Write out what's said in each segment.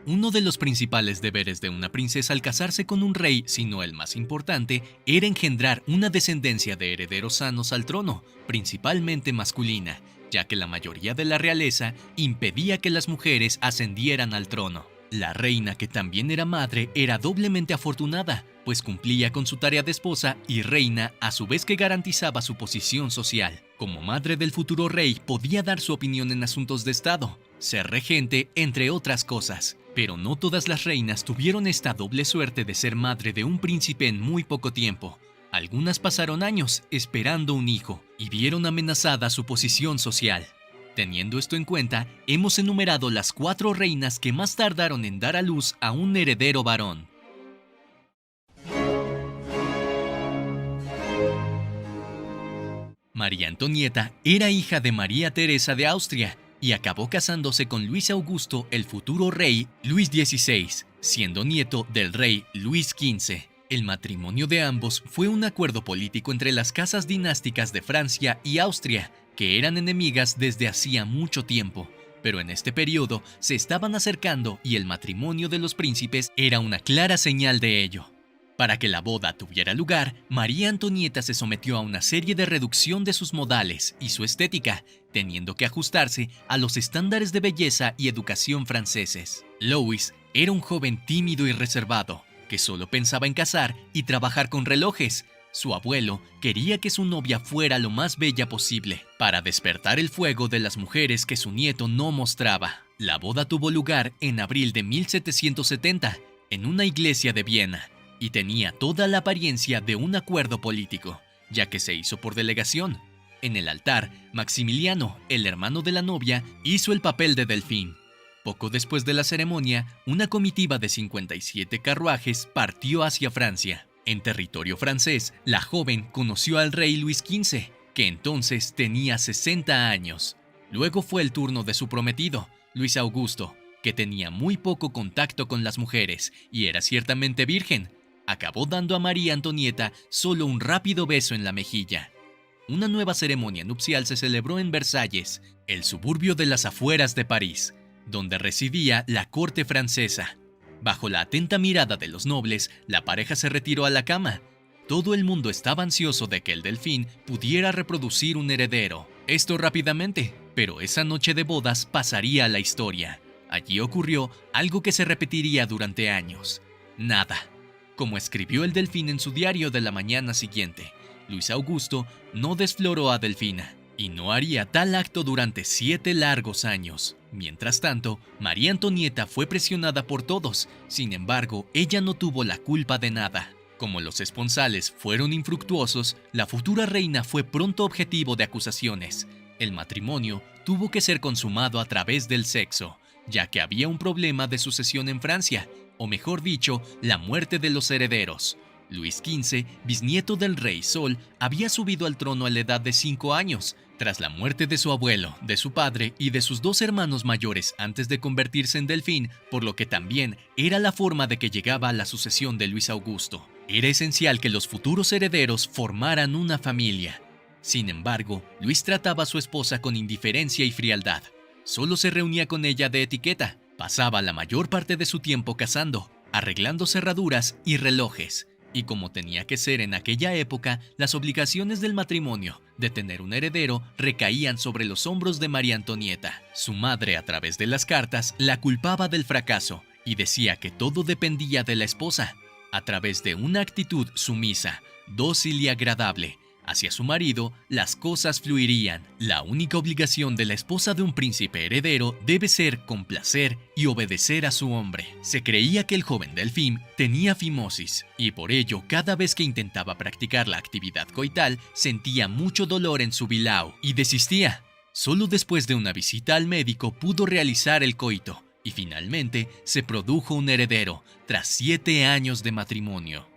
Uno de los principales deberes de una princesa al casarse con un rey, si no el más importante, era engendrar una descendencia de herederos sanos al trono, principalmente masculina, ya que la mayoría de la realeza impedía que las mujeres ascendieran al trono. La reina, que también era madre, era doblemente afortunada, pues cumplía con su tarea de esposa y reina, a su vez que garantizaba su posición social. Como madre del futuro rey, podía dar su opinión en asuntos de estado, ser regente, entre otras cosas. Pero no todas las reinas tuvieron esta doble suerte de ser madre de un príncipe en muy poco tiempo. Algunas pasaron años esperando un hijo y vieron amenazada su posición social. Teniendo esto en cuenta, hemos enumerado las 4 reinas que más tardaron en dar a luz a un heredero varón. María Antonieta era hija de María Teresa de Austria y acabó casándose con Luis Augusto, el futuro rey Luis XVI, siendo nieto del rey Luis XV. El matrimonio de ambos fue un acuerdo político entre las casas dinásticas de Francia y Austria, que eran enemigas desde hacía mucho tiempo, pero en este periodo se estaban acercando y el matrimonio de los príncipes era una clara señal de ello. Para que la boda tuviera lugar, María Antonieta se sometió a una serie de reducción de sus modales y su estética, teniendo que ajustarse a los estándares de belleza y educación franceses. Louis era un joven tímido y reservado, que solo pensaba en casar y trabajar con relojes. Su abuelo quería que su novia fuera lo más bella posible, para despertar el fuego de las mujeres que su nieto no mostraba. La boda tuvo lugar en abril de 1770, en una iglesia de Viena, y tenía toda la apariencia de un acuerdo político, ya que se hizo por delegación. En el altar, Maximiliano, el hermano de la novia, hizo el papel de delfín. Poco después de la ceremonia, una comitiva de 57 carruajes partió hacia Francia. En territorio francés, la joven conoció al rey Luis XV, que entonces tenía 60 años. Luego fue el turno de su prometido, Luis Augusto, que tenía muy poco contacto con las mujeres y era ciertamente virgen. Acabó dando a María Antonieta solo un rápido beso en la mejilla. Una nueva ceremonia nupcial se celebró en Versalles, el suburbio de las afueras de París, donde residía la corte francesa. Bajo la atenta mirada de los nobles, la pareja se retiró a la cama. Todo el mundo estaba ansioso de que el delfín pudiera reproducir un heredero. Esto rápidamente, pero esa noche de bodas pasaría a la historia. Allí ocurrió algo que se repetiría durante años. Nada. Como escribió el delfín en su diario de la mañana siguiente, Luis Augusto no desfloró a Delfina y no haría tal acto durante 7 largos años. Mientras tanto, María Antonieta fue presionada por todos, sin embargo, ella no tuvo la culpa de nada. Como los esponsales fueron infructuosos, la futura reina fue pronto objetivo de acusaciones. El matrimonio tuvo que ser consumado a través del sexo, ya que había un problema de sucesión en Francia, o mejor dicho, la muerte de los herederos. Luis XV, bisnieto del rey Sol, había subido al trono a la edad de 5 años, tras la muerte de su abuelo, de su padre y de sus 2 hermanos mayores antes de convertirse en delfín, por lo que también era la forma de que llegaba a la sucesión de Luis Augusto. Era esencial que los futuros herederos formaran una familia. Sin embargo, Luis trataba a su esposa con indiferencia y frialdad. Solo se reunía con ella de etiqueta. Pasaba la mayor parte de su tiempo cazando, arreglando cerraduras y relojes. Y como tenía que ser en aquella época, las obligaciones del matrimonio de tener un heredero recaían sobre los hombros de María Antonieta. Su madre, a través de las cartas, la culpaba del fracaso y decía que todo dependía de la esposa. A través de una actitud sumisa, dócil y agradable hacia su marido, las cosas fluirían. La única obligación de la esposa de un príncipe heredero debe ser complacer y obedecer a su hombre. Se creía que el joven delfín tenía fimosis y por ello cada vez que intentaba practicar la actividad coital sentía mucho dolor en su bilao y desistía. Solo después de una visita al médico pudo realizar el coito y finalmente se produjo un heredero tras 7 años de matrimonio.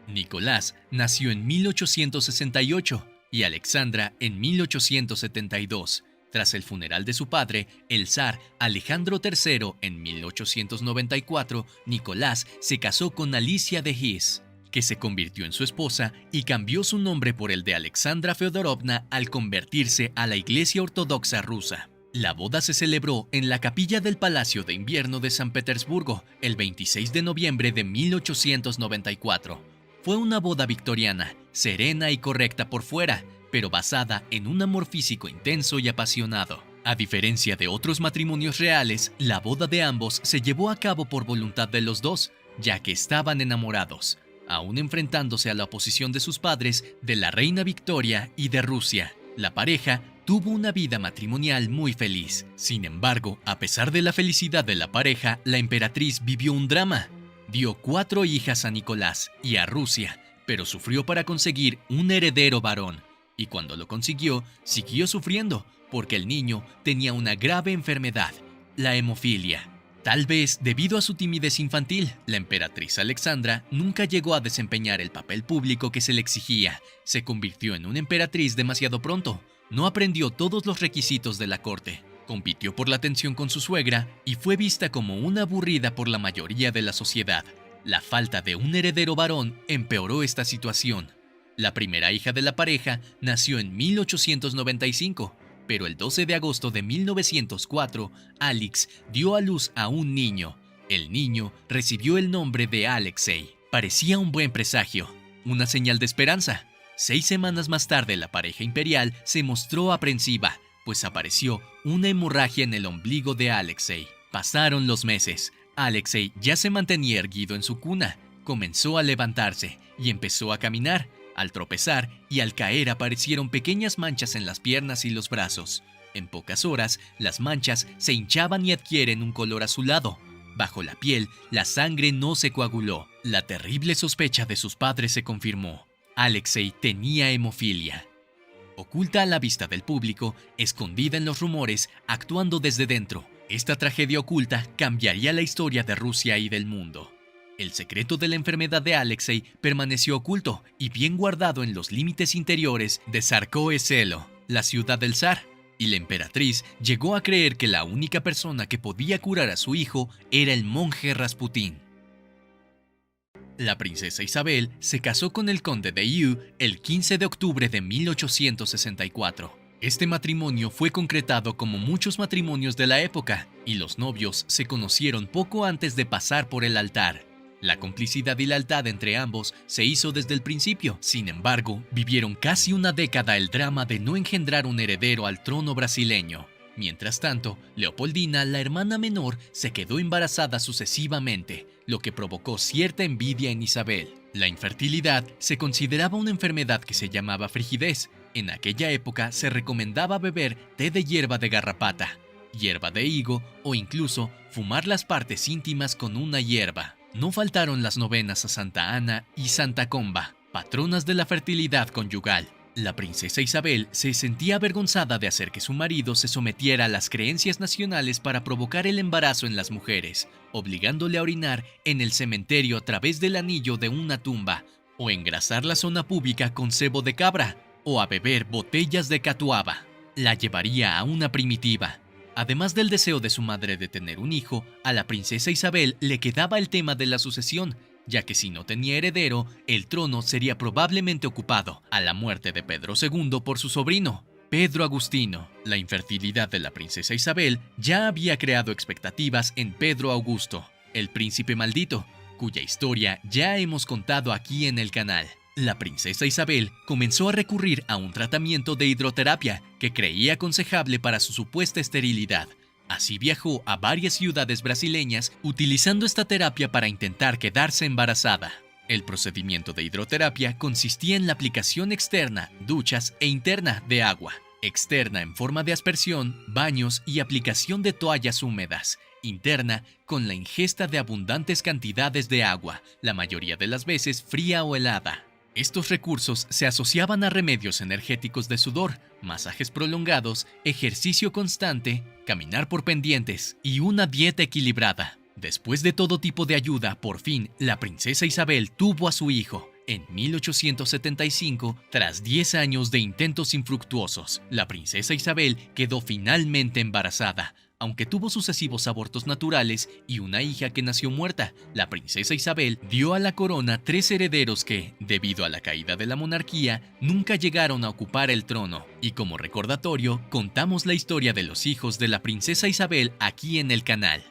Nicolás nació en 1868 y Alexandra en 1872. Tras el funeral de su padre, el zar Alejandro III, en 1894, Nicolás se casó con Alicia de Hesse, que se convirtió en su esposa y cambió su nombre por el de Alexandra Feodorovna al convertirse a la Iglesia Ortodoxa rusa. La boda se celebró en la capilla del Palacio de Invierno de San Petersburgo el 26 de noviembre de 1894. Fue una boda victoriana, serena y correcta por fuera, pero basada en un amor físico intenso y apasionado. A diferencia de otros matrimonios reales, la boda de ambos se llevó a cabo por voluntad de los dos, ya que estaban enamorados, aún enfrentándose a la oposición de sus padres, de la reina Victoria y de Rusia. La pareja tuvo una vida matrimonial muy feliz. Sin embargo, a pesar de la felicidad de la pareja, la emperatriz vivió un drama. Dio 4 hijas a Nicolás y a Rusia, pero sufrió para conseguir un heredero varón. Y cuando lo consiguió, siguió sufriendo, porque el niño tenía una grave enfermedad, la hemofilia. Tal vez debido a su timidez infantil, la emperatriz Alexandra nunca llegó a desempeñar el papel público que se le exigía. Se convirtió en una emperatriz demasiado pronto. No aprendió todos los requisitos de la corte. Compitió por la atención con su suegra y fue vista como una aburrida por la mayoría de la sociedad. La falta de un heredero varón empeoró esta situación. La primera hija de la pareja nació en 1895. Pero el 12 de agosto de 1904, Alex dio a luz a un niño. El niño recibió el nombre de Alexei. Parecía un buen presagio, una señal de esperanza. 6 semanas más tarde, la pareja imperial se mostró aprensiva, pues apareció una hemorragia en el ombligo de Alexei. Pasaron los meses. Alexei ya se mantenía erguido en su cuna. Comenzó a levantarse y empezó a caminar. Al tropezar y al caer aparecieron pequeñas manchas en las piernas y los brazos. En pocas horas, las manchas se hinchaban y adquieren un color azulado. Bajo la piel, la sangre no se coaguló. La terrible sospecha de sus padres se confirmó. Alexei tenía hemofilia. Oculta a la vista del público, escondida en los rumores, actuando desde dentro, esta tragedia oculta cambiaría la historia de Rusia y del mundo. El secreto de la enfermedad de Alexei permaneció oculto y bien guardado en los límites interiores de Tsarskoye-Selo, la ciudad del zar, y la emperatriz llegó a creer que la única persona que podía curar a su hijo era el monje Rasputín. La princesa Isabel se casó con el conde de Eu el 15 de octubre de 1864. Este matrimonio fue concretado como muchos matrimonios de la época, y los novios se conocieron poco antes de pasar por el altar. La complicidad y lealtad entre ambos se hizo desde el principio. Sin embargo, vivieron casi una década el drama de no engendrar un heredero al trono brasileño. Mientras tanto, Leopoldina, la hermana menor, se quedó embarazada sucesivamente, lo que provocó cierta envidia en Isabel. La infertilidad se consideraba una enfermedad que se llamaba frigidez. En aquella época se recomendaba beber té de hierba de garrapata, hierba de higo o incluso fumar las partes íntimas con una hierba. No faltaron las novenas a Santa Ana y Santa Comba, patronas de la fertilidad conyugal. La princesa Isabel se sentía avergonzada de hacer que su marido se sometiera a las creencias nacionales para provocar el embarazo en las mujeres, obligándole a orinar en el cementerio a través del anillo de una tumba, o engrasar la zona pública con sebo de cabra, o a beber botellas de catuaba. La llevaría a una primitiva. Además del deseo de su madre de tener un hijo, a la princesa Isabel le quedaba el tema de la sucesión, ya que si no tenía heredero, el trono sería probablemente ocupado a la muerte de Pedro II por su sobrino, Pedro Agustino. La infertilidad de la princesa Isabel ya había creado expectativas en Pedro Augusto, el príncipe maldito, cuya historia ya hemos contado aquí en el canal. La princesa Isabel comenzó a recurrir a un tratamiento de hidroterapia que creía aconsejable para su supuesta esterilidad. Así viajó a varias ciudades brasileñas utilizando esta terapia para intentar quedarse embarazada. El procedimiento de hidroterapia consistía en la aplicación externa, duchas e interna de agua. Externa en forma de aspersión, baños y aplicación de toallas húmedas. Interna con la ingesta de abundantes cantidades de agua, la mayoría de las veces fría o helada. Estos recursos se asociaban a remedios energéticos de sudor, masajes prolongados, ejercicio constante, caminar por pendientes y una dieta equilibrada. Después de todo tipo de ayuda, por fin, la princesa Isabel tuvo a su hijo. En 1875, tras 10 años de intentos infructuosos, la princesa Isabel quedó finalmente embarazada, Aunque tuvo sucesivos abortos naturales y una hija que nació muerta, la princesa Isabel dio a la corona 3 herederos que, debido a la caída de la monarquía, nunca llegaron a ocupar el trono. Y como recordatorio, contamos la historia de los hijos de la princesa Isabel aquí en el canal.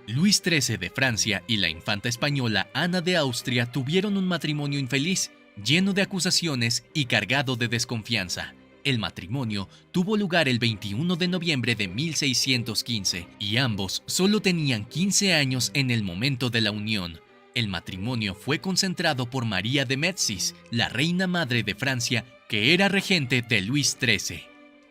Luis XIII de Francia y la infanta española Ana de Austria tuvieron un matrimonio infeliz, lleno de acusaciones y cargado de desconfianza. El matrimonio tuvo lugar el 21 de noviembre de 1615 y ambos solo tenían 15 años en el momento de la unión. El matrimonio fue concentrado por María de Médicis, la reina madre de Francia, que era regente de Luis XIII.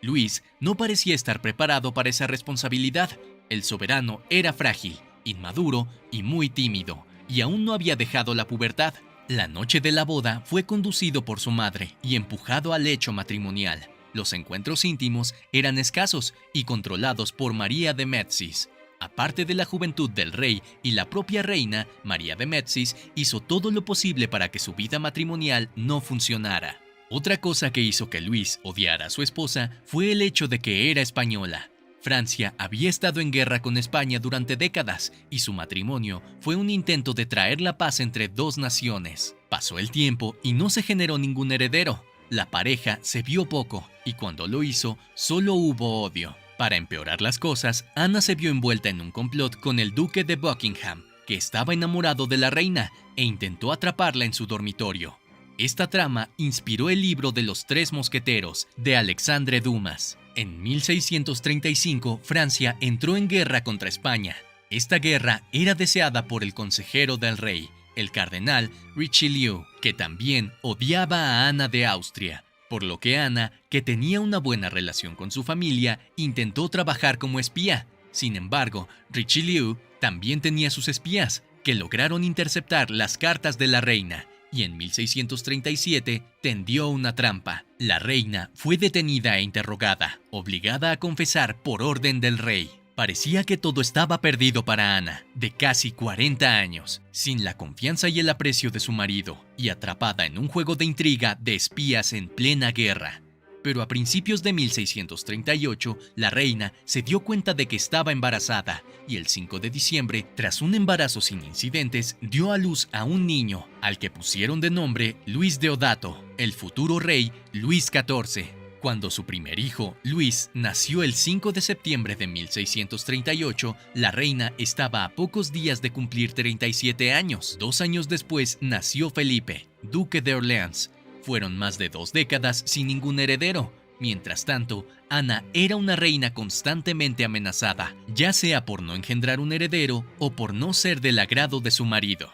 Luis no parecía estar preparado para esa responsabilidad. El soberano era frágil, inmaduro y muy tímido, y aún no había dejado la pubertad. La noche de la boda fue conducido por su madre y empujado al lecho matrimonial. Los encuentros íntimos eran escasos y controlados por María de Médicis. Aparte de la juventud del rey y la propia reina, María de Médicis hizo todo lo posible para que su vida matrimonial no funcionara. Otra cosa que hizo que Luis odiara a su esposa fue el hecho de que era española. Francia había estado en guerra con España durante décadas y su matrimonio fue un intento de traer la paz entre dos naciones. Pasó el tiempo y no se generó ningún heredero. La pareja se vio poco y cuando lo hizo, solo hubo odio. Para empeorar las cosas, Ana se vio envuelta en un complot con el duque de Buckingham, que estaba enamorado de la reina e intentó atraparla en su dormitorio. Esta trama inspiró el libro de los 3 mosqueteros de Alexandre Dumas. En 1635, Francia entró en guerra contra España. Esta guerra era deseada por el consejero del rey, el cardenal Richelieu, que también odiaba a Ana de Austria, por lo que Ana, que tenía una buena relación con su familia, intentó trabajar como espía. Sin embargo, Richelieu también tenía sus espías, que lograron interceptar las cartas de la reina, y en 1637 tendió una trampa. La reina fue detenida e interrogada, obligada a confesar por orden del rey. Parecía que todo estaba perdido para Ana, de casi 40 años, sin la confianza y el aprecio de su marido, y atrapada en un juego de intriga de espías en plena guerra. Pero a principios de 1638, la reina se dio cuenta de que estaba embarazada y el 5 de diciembre, tras un embarazo sin incidentes, dio a luz a un niño, al que pusieron de nombre Luis Deodato, el futuro rey Luis XIV. Cuando su primer hijo, Luis, nació el 5 de septiembre de 1638, la reina estaba a pocos días de cumplir 37 años. 2 años después nació Felipe, duque de Orleans. Fueron más de 2 décadas sin ningún heredero. Mientras tanto, Ana era una reina constantemente amenazada, ya sea por no engendrar un heredero o por no ser del agrado de su marido.